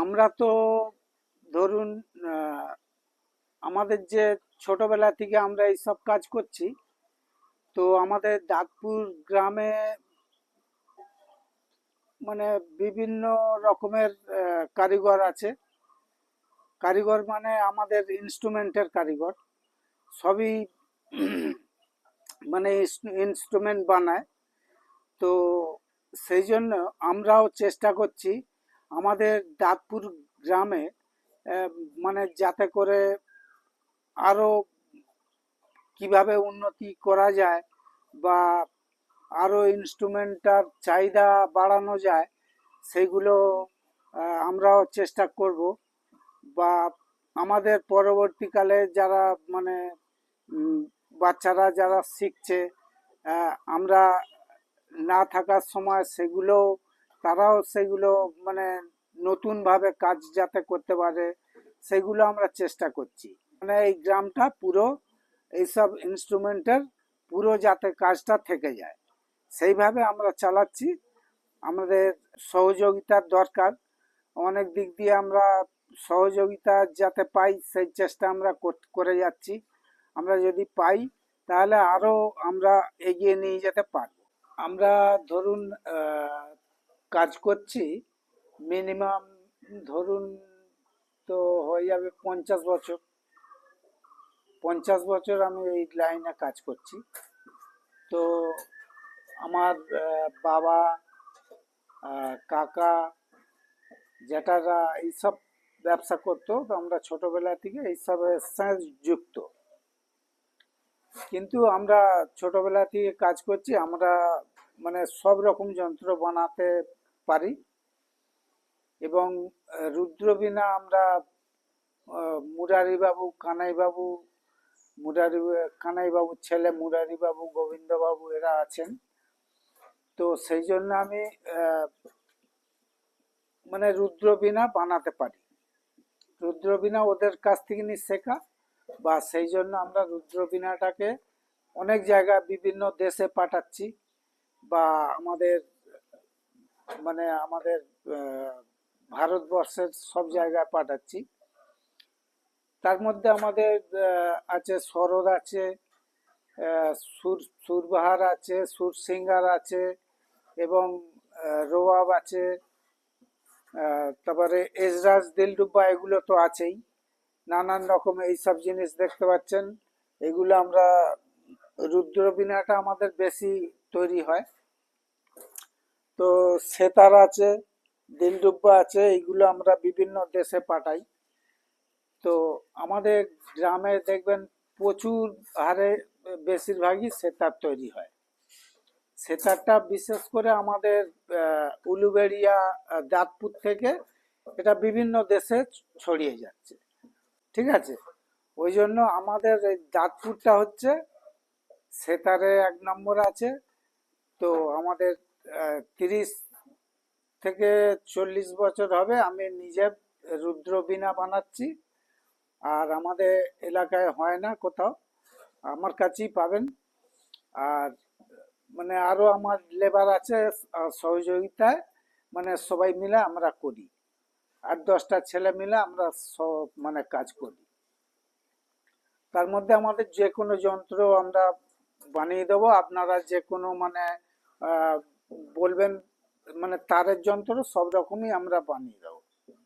আমরা তো ধরুন আহ, আমাদের যে ছোটবেলা থেকে আমরা এইসব কাজ করছি, তো আমাদের দাঁতপুর গ্রামে মানে বিভিন্ন রকমের কারিগর আছে। কারিগর মানে আমাদের ইনস্ট্রুমেন্টের কারিগর, সবই মানে ইনস্ট্রুমেন্ট বানায়। তো সেই জন্য আমরাও চেষ্টা করছি আমাদের দাঁতপুর গ্রামে আহ, মানে যাতে করে আরো কিভাবে উন্নতি করা যায় বা আরো ইনস্ট্রুমেন্টার চাহিদা বাড়ানো যায়, সেইগুলো আমরাও চেষ্টা করব। বা আমাদের পরবর্তীকালে যারা মানে উম, বাচ্চারা যারা শিখছে, আমরা না থাকার সময় সেগুলো তারাও সেগুলো মানে নতুনভাবে কাজ যাতে করতে পারে, সেগুলো আমরা চেষ্টা করছি। মানে এই গ্রামটা পুরো এইসব ইনস্ট্রুমেন্টের পুরো যাতে কাজটা থেকে যায় সেইভাবে আমরা চালাচ্ছি। আমাদের সহযোগিতার দরকার, অনেক দিক দিয়ে আমরা সহযোগিতা যাতে পাই সেই চেষ্টা আমরা করে যাচ্ছি। আমরা যদি পাই তাহলে আরো আমরা এগিয়ে নিয়ে যেতে পারবো। আমরা ধরুন কাজ করছি মিনিমাম, ধরুন তো হয়ে যাবে 50 বছর। 50 বছর আমি এই লাইনে কাজ করছি। তো আমার বাবা, কাকা, জ্যাঠারা এইসব ব্যবসা করতো, তো আমরা ছোটবেলা থেকে এইসবের সঙ্গে যুক্ত। কিন্তু আমরা ছোটবেলা থেকে কাজ করছি, আমরা মানে সব রকম যন্ত্র বানাতে পারি। এবং রুদ্রবীণা আমরা মুরারি বাবু, কানাই বাবু, মুরারি কানাই বাবুর ছেলে মুরারি বাবু, গোবিন্দ বাবু এরা আছেন। তো সেই জন্য আমি মানে রুদ্রবীণা বানাতে পারি। রুদ্রবীণা ওদের কাছ থেকে নিয়ে শেখা, বা সেই জন্য আমরা রুদ্রবীণাটাকে অনেক জায়গায় বিভিন্ন দেশে পাঠাচ্ছি, বা আমাদের মানে আমাদের ভারতবর্ষের সব জায়গায় পাঠাচ্ছি। তার মধ্যে আমাদের আছে সরোদ আছে, সুরবাহার আছে, সুরসিঙ্গার আছে, এবং রোয়াব আছে, তারপরে এজরাজ দিলরুবা, এগুলো তো আছেই। নানান রকম এইসব জিনিস দেখতে পাচ্ছেন, এগুলো আমরা রুদ্রবীণাটা আমাদের বেশি তৈরি হয়। তো সেতার আছে, দিলরুবা আছে, এইগুলো আমরা বিভিন্ন দেশে পাঠাই। তো আমাদের গ্রামে দেখবেন প্রচুর হারে বেশিরভাগই সেতার তৈরি হয়। সেতারটা বিশেষ করে আমাদের উলুবেড়িয়া, দাঁতপুর থেকে এটা বিভিন্ন দেশে ছড়িয়ে যাচ্ছে। ঠিক আছে, ওই জন্য আমাদের এই দাঁতপুরটা হচ্ছে সেতারে 1 নম্বর আছে। তো আমাদের 30 থেকে 40 বছর হবে আমি নিজে রুদ্রবীণা বানাচ্ছি। আর আমাদের এলাকায় হয় না কোথাও, আমার কাছেই পাবেন। আর মানে আরো আমার লেবার আছে সহযোগিতায়, মানে সবাই মিলে আমরা করি। 8-10টা ছেলে মিলে আমরা সব মানে কাজ করি। তার মধ্যে আমাদের যে কোনো যন্ত্র আমরা বানিয়ে দেবো, আপনারা যে কোনো মানে বলবেন, মানে তারের যন্ত্র সব রকমই আমরা বানিয়ে দেবো।